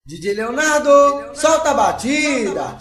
DJ Leonardo, solta a batida.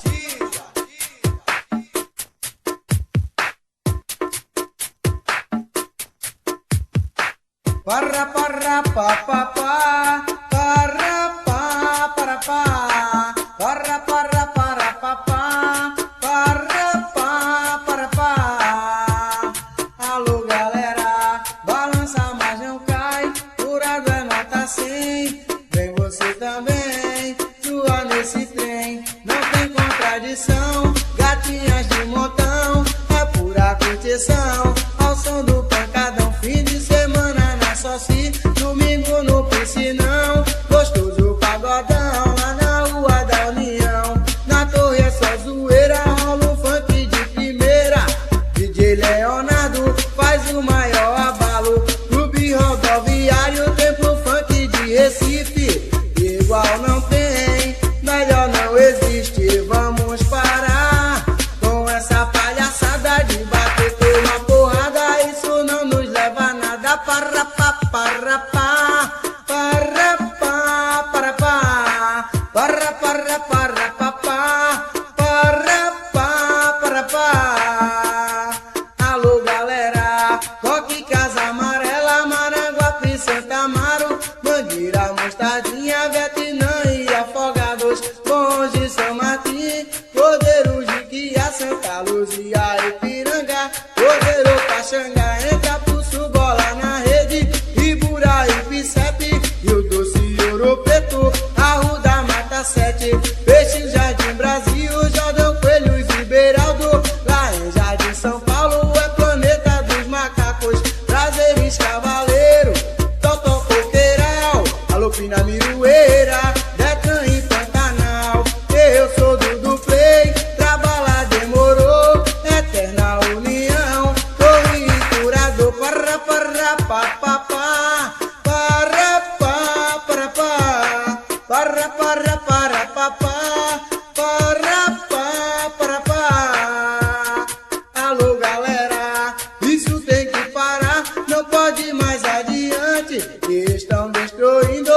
Parra, parra, pa, pa, pa. Parra, pa, para, pa. Parra, parra, para, pa, pa. Parra, pa, para, pa. Alô, galera, balança, mas não cai. Furado é nota 100. Vem você também, sua nesse trem. Não tem contradição, gatinhas de montão. É pura curtição, ao som do pancadão. Fim de semana na Soci, domingo no piscinão. Gostoso pagodão, lá na Rua da União. Na torre é só zoeira, rola um funk de primeira. DJ Leonardo faz o maior abalo. Clube rodoviário, templo funk de Recife. Igual não tem, melhor não existe. Vamos parar com essa palhaçada de bater uma porrada. Isso não nos leva a nada. Parra, pa, parra, pa. Parra, pa, para, pa. Parra, parra, parra, pa, pa. Parra, pa, para, pa. Alô, galera, Coque, Casa Amarela, Maranguape, Santa Amaro, Mangueira, Mostardinha, Vietnã e Afogados, Longe, São Martim, Cordeiro, Jiquiá, Santa Luzia, Ipiranga, Cordeiro, Caxanga, entra pro sul, bola na rede, Ibura e Picepe, Rio Doce, Ouro Preto, Arruda, Mata 7, Peixe, Jardim Brasil, Jordão, Coelhos e Beraldo, lá em Jardim São Paulo é planeta dos macacos, Prazeres, Cavaleiro, Totó, Coqueiral, alô, Pinamiroeira, Detran e Pantanal. Eu sou do Play, trabalhar demorou, eterna união, Torre e Curador. Parra, parra, pa, pa, pa. Parra, pa, para, pa. Parra, parra, para, pa, pa. Parra, pa, para, pa. Alô, galera, isso tem que parar, não pode mais adiante. Estão destruindo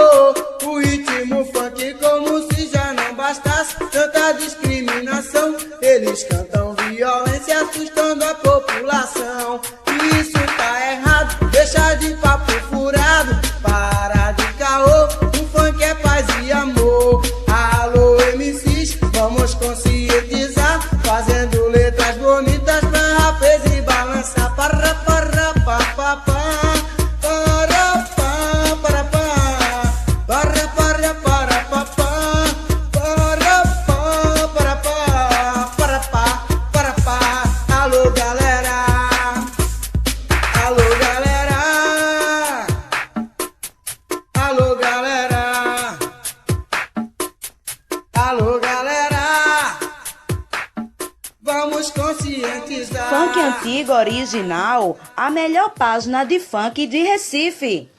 o ritmo funk como se já não bastasse tanta discriminação. Eles cantam violência assustando a população. Isso tá errado, deixa de papo furado, para de caô, o funk é paz e amor. Alô, MCs, vamos conscientizar, fazendo letras bonitas pra rapaz e balançar. Parra, parra, pa, pa, pa. Parra, pa, para, pa. Parra, parra, para, pa, pa. Parra, pa, para, pa. Para, pa, para, pa. Alô, galera. Alô, galera. Alô, galera. Alô, galera. Vamos conscientizar. Funk antigo original, a melhor página de funk de Recife.